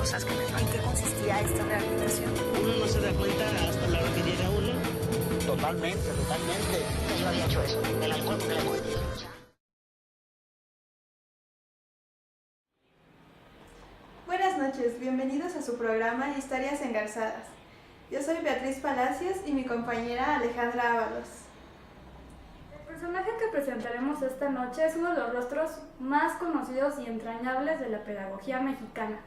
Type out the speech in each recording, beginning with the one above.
cosas que me faltan. ¿En qué consistía esta rehabilitación? Uno no se da cuenta hasta la hora que llega uno. Totalmente. Yo había hecho eso, el alcohol con el alcohol. Buenas noches, bienvenidos a su programa Historias Engarzadas. Yo soy Beatriz Palacios y mi compañera Alejandra Ábalos. El personaje que presentaremos esta noche es uno de los rostros más conocidos y entrañables de la pedagogía mexicana.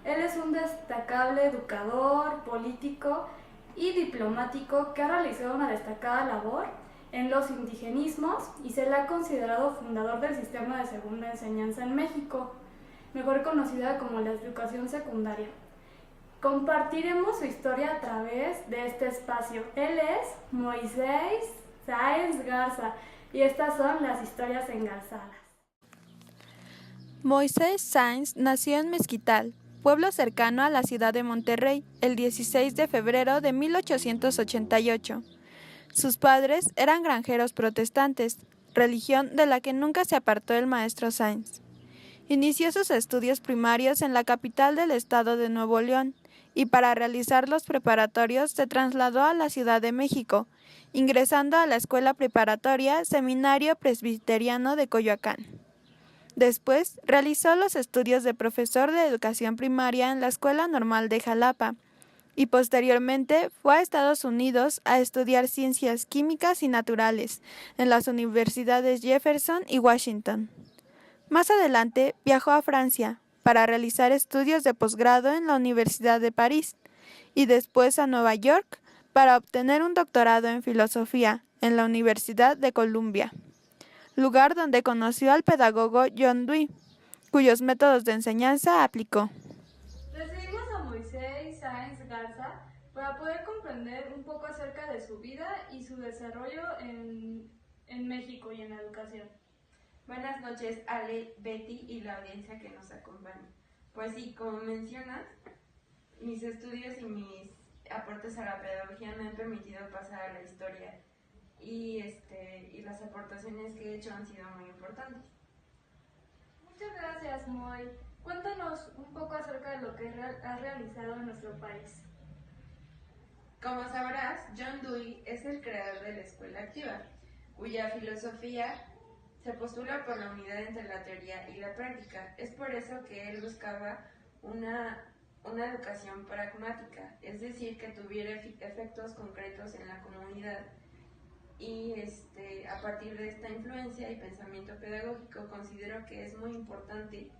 Él es un destacable educador, político y diplomático que ha realizado una destacada labor en los indigenismos y se le ha considerado fundador del sistema de segunda enseñanza en México, mejor conocida como la educación secundaria. Compartiremos su historia a través de este espacio. Él es Moisés Sáenz Garza y estas son las historias engarzadas. Moisés Sáenz nació en Mezquital, pueblo cercano a la ciudad de Monterrey, el 16 de febrero de 1888. Sus padres eran granjeros protestantes, religión de la que nunca se apartó el maestro Sáenz. Inició sus estudios primarios en la capital del estado de Nuevo León y para realizar los preparatorios se trasladó a la Ciudad de México, ingresando a la Escuela Preparatoria Seminario Presbiteriano de Coyoacán. Después realizó los estudios de profesor de educación primaria en la Escuela Normal de Jalapa y posteriormente fue a Estados Unidos a estudiar ciencias químicas y naturales en las universidades Jefferson y Washington. Más adelante viajó a Francia para realizar estudios de posgrado en la Universidad de París y después a Nueva York para obtener un doctorado en filosofía en la Universidad de Columbia, lugar donde conoció al pedagogo John Dewey, cuyos métodos de enseñanza aplicó. Recibimos a Moisés Sáenz Garza para poder comprender un poco acerca de su vida y su desarrollo en México y en la educación. Buenas noches, Ale, Betty y la audiencia que nos acompaña. Pues sí, como mencionas, mis estudios y mis aportes a la pedagogía me han permitido pasar a la historia y las aportaciones que he hecho han sido muy importantes. Muchas gracias, Moy. Cuéntanos un poco acerca de lo que has realizado en nuestro país. Como sabrás, John Dewey es el creador de la Escuela Activa, cuya filosofía se postula por la unidad entre la teoría y la práctica. Es por eso que él buscaba una educación pragmática, es decir, que tuviera efectos concretos en la comunidad. Y a partir de esta influencia y pensamiento pedagógico considero que es muy importante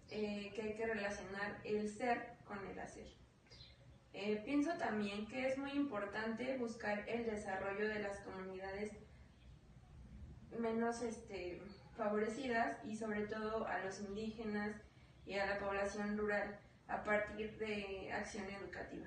que hay que relacionar el ser con el hacer. Pienso también que es muy importante buscar el desarrollo de las comunidades menos favorecidas y sobre todo a los indígenas y a la población rural a partir de acción educativa.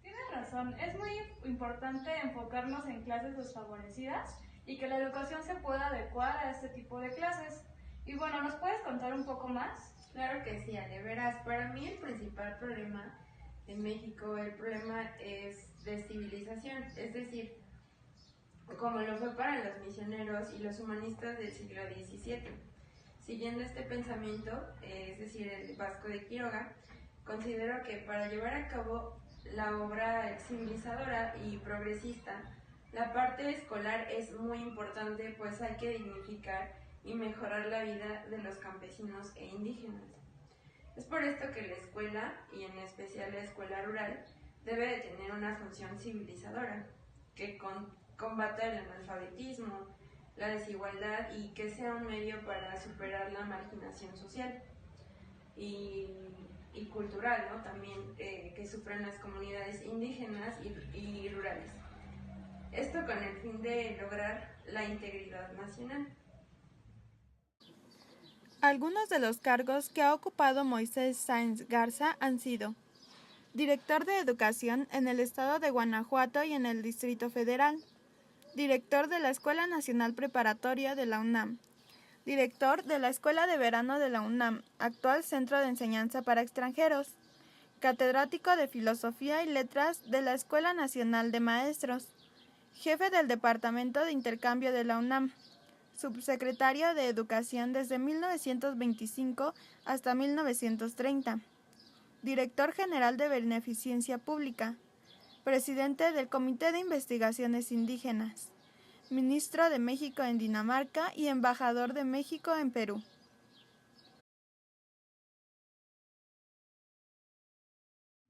Tienes razón, es muy importante enfocarnos en clases desfavorecidas y que la educación se pueda adecuar a este tipo de clases. Y bueno, ¿nos puedes contar un poco más? Claro que sí, Ale, verás, para mí el principal problema en México, el problema es de civilización, es decir, como lo fue para los misioneros y los humanistas del siglo XVII. Siguiendo este pensamiento, es decir, el Vasco de Quiroga, considero que para llevar a cabo la obra civilizadora y progresista, la parte escolar es muy importante, pues hay que dignificar y mejorar la vida de los campesinos e indígenas. Es por esto que la escuela, y en especial la escuela rural, debe de tener una función civilizadora, que combata el analfabetismo, la desigualdad y que sea un medio para superar la marginación social y cultural, ¿no? También que sufren las comunidades indígenas y rurales. Esto con el fin de lograr la integridad nacional. Algunos de los cargos que ha ocupado Moisés Sáenz Garza han sido director de Educación en el estado de Guanajuato y en el Distrito Federal, director de la Escuela Nacional Preparatoria de la UNAM, director de la Escuela de Verano de la UNAM, actual Centro de Enseñanza para Extranjeros, catedrático de Filosofía y Letras de la Escuela Nacional de Maestros, jefe del Departamento de Intercambio de la UNAM, subsecretario de Educación desde 1925 hasta 1930, director general de Beneficencia Pública, presidente del Comité de Investigaciones Indígenas, ministro de México en Dinamarca y embajador de México en Perú.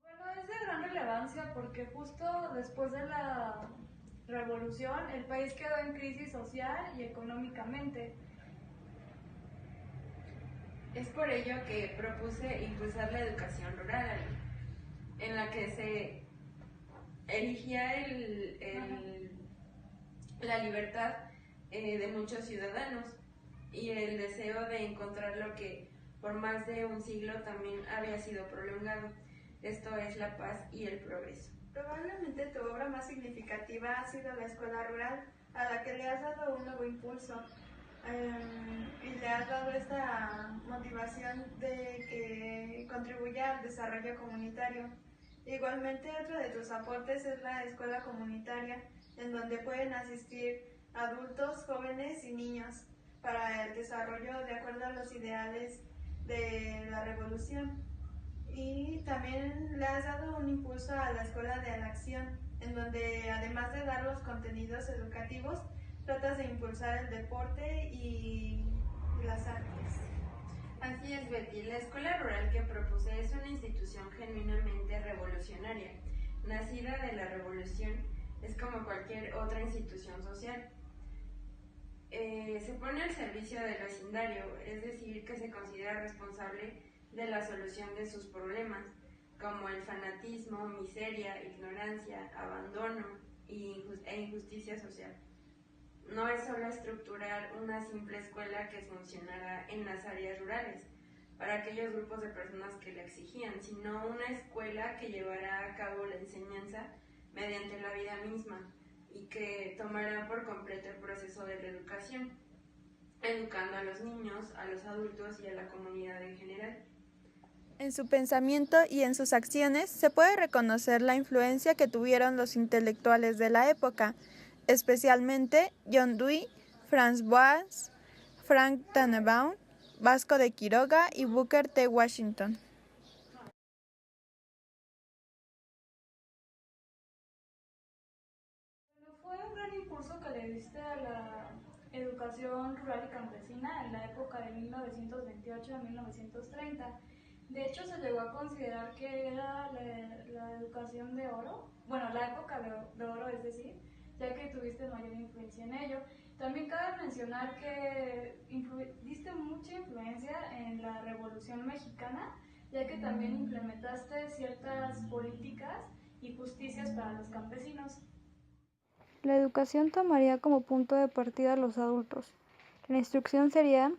Bueno, es de gran relevancia porque justo después de la revolución el país quedó en crisis social y económicamente. Es por ello que propuse impulsar la educación rural, en la que se erigía la libertad de muchos ciudadanos y el deseo de encontrar lo que por más de un siglo también había sido prolongado. Esto es la paz y el progreso. Probablemente tu obra más significativa ha sido la escuela rural, a la que le has dado un nuevo impulso y le has dado esta motivación de que contribuya al desarrollo comunitario. Igualmente, otro de tus aportes es la escuela comunitaria, en donde pueden asistir adultos, jóvenes y niños para el desarrollo de acuerdo a los ideales de la revolución. Y también le has dado un impulso a la Escuela de la Acción, en donde además de dar los contenidos educativos, tratas de impulsar el deporte y las artes. Así es, Betty. La escuela rural que propuse es una institución genuinamente revolucionaria. Nacida de la revolución, es como cualquier otra institución social. Se pone al servicio del vecindario, es decir, que se considera responsable de la solución de sus problemas, como el fanatismo, miseria, ignorancia, abandono e injusticia social. No es solo estructurar una simple escuela que funcionara en las áreas rurales para aquellos grupos de personas que la exigían, sino una escuela que llevará a cabo la enseñanza mediante la vida misma y que tomará por completo el proceso de la educación, educando a los niños, a los adultos y a la comunidad en general. En su pensamiento y en sus acciones se puede reconocer la influencia que tuvieron los intelectuales de la época, especialmente John Dewey, Franz Boas, Frank Tannebaum, Vasco de Quiroga y Booker T. Washington. Fue un gran impulso que le diste a la educación rural y campesina en la época de 1928 a 1930. De hecho, se llegó a considerar que era la educación de oro, bueno, la época de oro, es decir, ya que tuviste mayor influencia en ello. También cabe mencionar que diste mucha influencia en la Revolución Mexicana, ya que también implementaste ciertas políticas y justicias para los campesinos. La educación tomaría como punto de partida a los adultos. La instrucción sería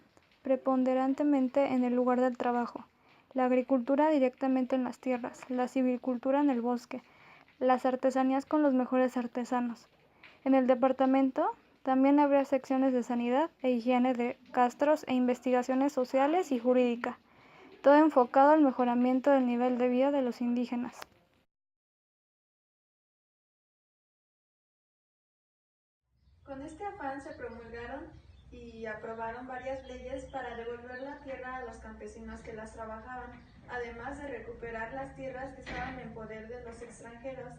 preponderantemente en el lugar del trabajo, la agricultura directamente en las tierras, la silvicultura en el bosque, las artesanías con los mejores artesanos. En el departamento también habría secciones de sanidad e higiene de castros e investigaciones sociales y jurídica, todo enfocado al mejoramiento del nivel de vida de los indígenas. Con este afán se promulgaron y aprobaron varias leyes para devolver la tierra a los campesinos que las trabajaban, además de recuperar las tierras que estaban en poder de los extranjeros.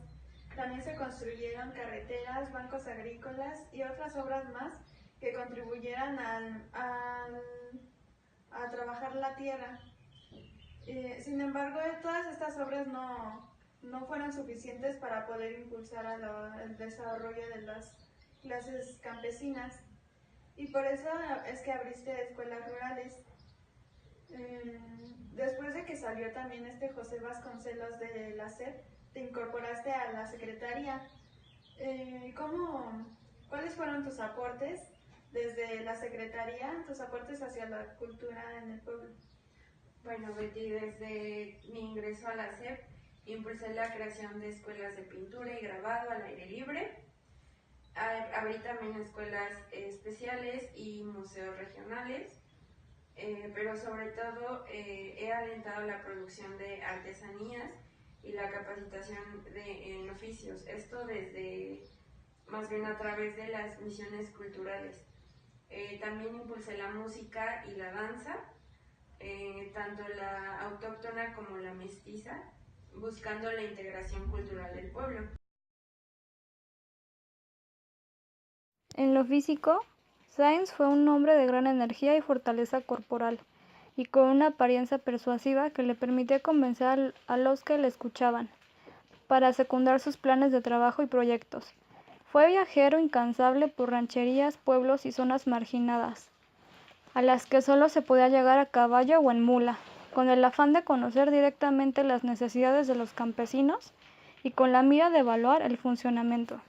También se construyeron carreteras, bancos agrícolas y otras obras más que contribuyeran a trabajar la tierra. Sin embargo, todas estas obras no fueron suficientes para poder impulsar el desarrollo de las clases campesinas, y por eso es que abriste escuelas rurales. Después de que salió también José Vasconcelos de la SEP, te incorporaste a la secretaría. ¿Cuáles fueron tus aportes desde la secretaría, tus aportes hacia la cultura en el pueblo? Bueno, Betty, desde mi ingreso a la SEP impulsé la creación de escuelas de pintura y grabado al aire libre. Abrí también escuelas especiales y museos regionales, pero sobre todo he alentado la producción de artesanías y la capacitación en oficios, esto más bien a través de las misiones culturales. También impulsé la música y la danza, tanto la autóctona como la mestiza, buscando la integración cultural del pueblo. En lo físico, Sáenz fue un hombre de gran energía y fortaleza corporal, y con una apariencia persuasiva que le permitía convencer a los que le escuchaban, para secundar sus planes de trabajo y proyectos. Fue viajero incansable por rancherías, pueblos y zonas marginadas, a las que solo se podía llegar a caballo o en mula, con el afán de conocer directamente las necesidades de los campesinos y con la mira de evaluar el funcionamiento.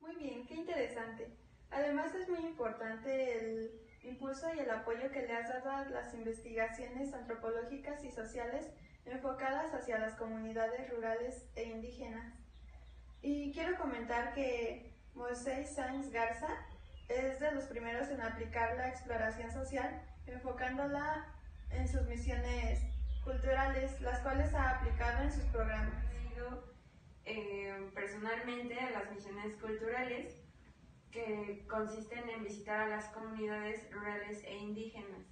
Muy bien, qué interesante. Además es muy importante el impulso y el apoyo que le has dado a las investigaciones antropológicas y sociales enfocadas hacia las comunidades rurales e indígenas. Y quiero comentar que Moisés Sáenz Garza es de los primeros en aplicar la exploración social, enfocándola en sus misiones culturales, las cuales ha aplicado en sus programas. Personalmente a las misiones culturales, que consisten en visitar a las comunidades rurales e indígenas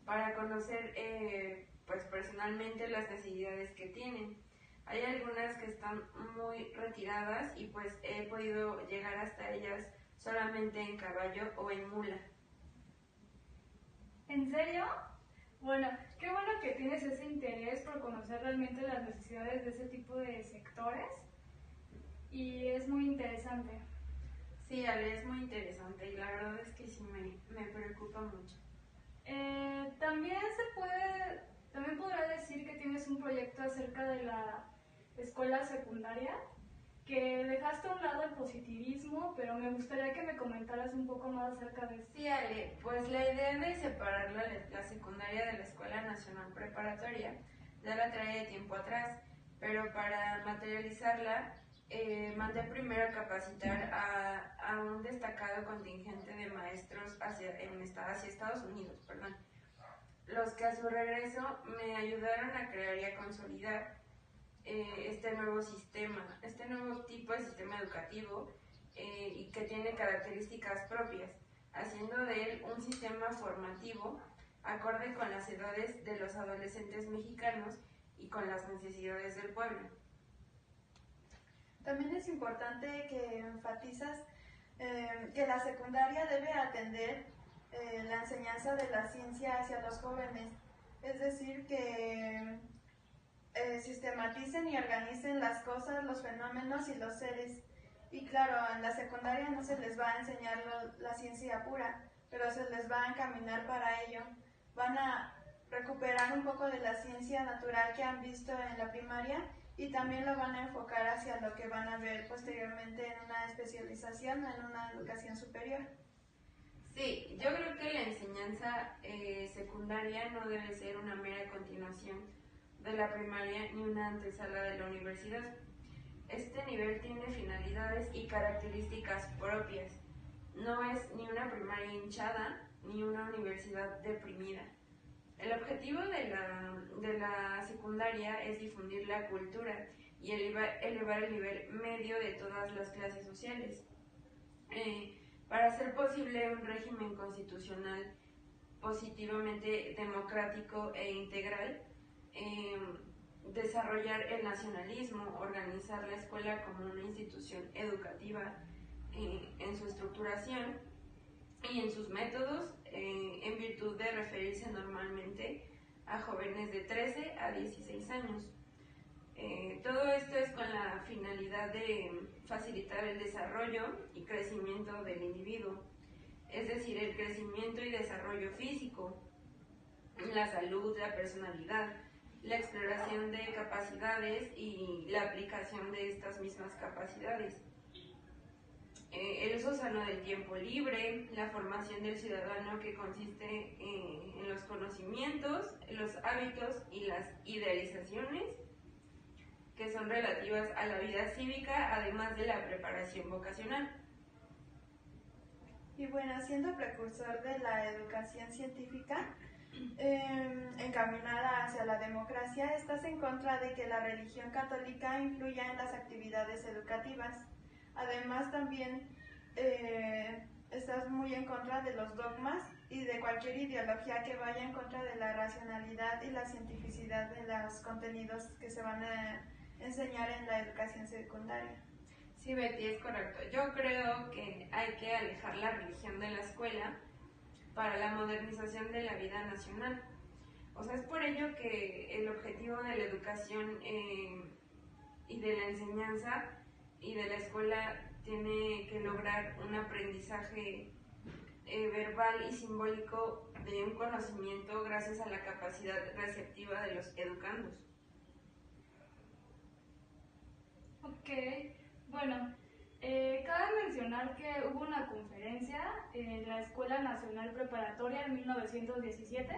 para conocer pues personalmente las necesidades que tienen. Hay algunas que están muy retiradas y pues he podido llegar hasta ellas solamente en caballo o en mula. ¿En serio? Bueno, qué bueno que tienes ese interés por conocer realmente las necesidades de ese tipo de sectores y es muy interesante. Sí, Ale, es muy interesante y la verdad es que sí me preocupa mucho. También podrá decir que tienes un proyecto acerca de la escuela secundaria, que dejaste a un lado el positivismo, pero me gustaría que me comentaras un poco más acerca de esto. Sí, Ale, pues la idea de separar la secundaria de la Escuela Nacional Preparatoria ya la traía de tiempo atrás, pero para materializarla mandé primero a capacitar a un destacado contingente de maestros hacia Estados Unidos, los que a su regreso me ayudaron a crear y a consolidar este nuevo tipo de sistema educativo y que tiene características propias, haciendo de él un sistema formativo acorde con las edades de los adolescentes mexicanos y con las necesidades del pueblo. También es importante que enfatizas que la secundaria debe atender la enseñanza de la ciencia hacia los jóvenes, es decir, que sistematicen y organicen las cosas, los fenómenos y los seres. Y claro, en la secundaria no se les va a enseñar la ciencia pura, pero se les va a encaminar para ello. Van a recuperar un poco de la ciencia natural que han visto en la primaria y también lo van a enfocar hacia lo que van a ver posteriormente en una especialización o en una educación superior. Sí, yo creo que la enseñanza secundaria no debe ser una mera continuación de la primaria ni una antesala de la universidad. Este nivel tiene finalidades y características propias. No es ni una primaria hinchada ni una universidad deprimida. El objetivo de la secundaria es difundir la cultura y elevar el nivel medio de todas las clases sociales. Para hacer posible un régimen constitucional positivamente democrático e integral, desarrollar el nacionalismo, organizar la escuela como una institución educativa en su estructuración y en sus métodos, en virtud de referirse normalmente a jóvenes de 13 a 16 años. Todo esto es con la finalidad de facilitar el desarrollo y crecimiento del individuo, es decir, el crecimiento y desarrollo físico, la salud, la personalidad, la exploración de capacidades y la aplicación de estas mismas capacidades. El uso sano del tiempo libre, la formación del ciudadano que consiste en los conocimientos, los hábitos y las idealizaciones que son relativas a la vida cívica, además de la preparación vocacional. Y bueno, siendo precursor de la educación científica encaminada hacia la democracia, estás en contra de que la religión católica influya en las actividades educativas. Además, también estás muy en contra de los dogmas y de cualquier ideología que vaya en contra de la racionalidad y la cientificidad de los contenidos que se van a enseñar en la educación secundaria. Sí, Betty, es correcto. Yo creo que hay que alejar la religión de la escuela para la modernización de la vida nacional. O sea, es por ello que el objetivo de la educación y de la enseñanza y de la escuela tiene que lograr un aprendizaje verbal y simbólico de un conocimiento gracias a la capacidad receptiva de los educandos. Ok, bueno, cabe mencionar que hubo una conferencia en la Escuela Nacional Preparatoria en 1917,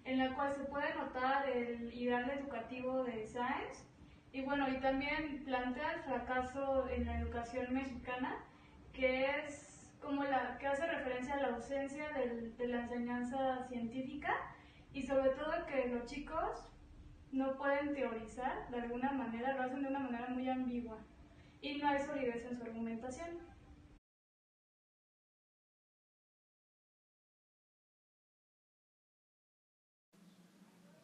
en la cual se puede notar el ideal educativo de Sáenz, y bueno, y también plantea el fracaso en la educación mexicana, que es como que hace referencia a la ausencia de la enseñanza científica, y sobre todo que los chicos no pueden teorizar de alguna manera, lo hacen de una manera muy ambigua y no hay solidez en su argumentación.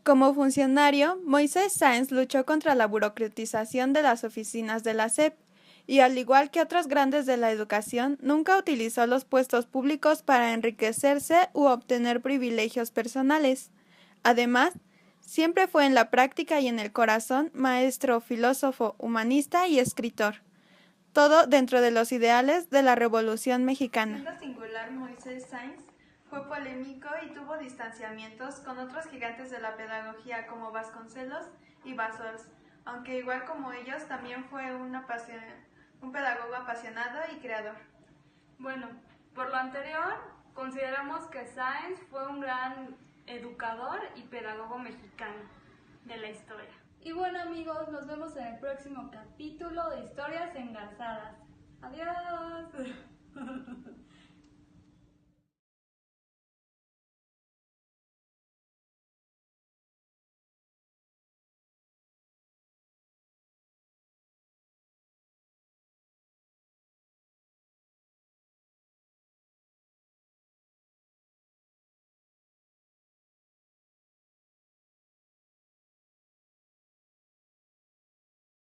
Como funcionario, Moisés Sáenz luchó contra la burocratización de las oficinas de la SEP y, al igual que otros grandes de la educación, nunca utilizó los puestos públicos para enriquecerse u obtener privilegios personales. Además, siempre fue en la práctica y en el corazón maestro, filósofo, humanista y escritor. Todo dentro de los ideales de la Revolución Mexicana. Siendo singular, Moisés Sáenz fue polémico y tuvo distanciamientos con otros gigantes de la pedagogía como Vasconcelos y Bassols, aunque igual como ellos también fue un pedagogo apasionado y creador. Bueno, por lo anterior, consideramos que Sáenz fue un gran educador y pedagogo mexicano de la historia. Y bueno, amigos, nos vemos en el próximo capítulo de Historias Engarzadas. Adiós.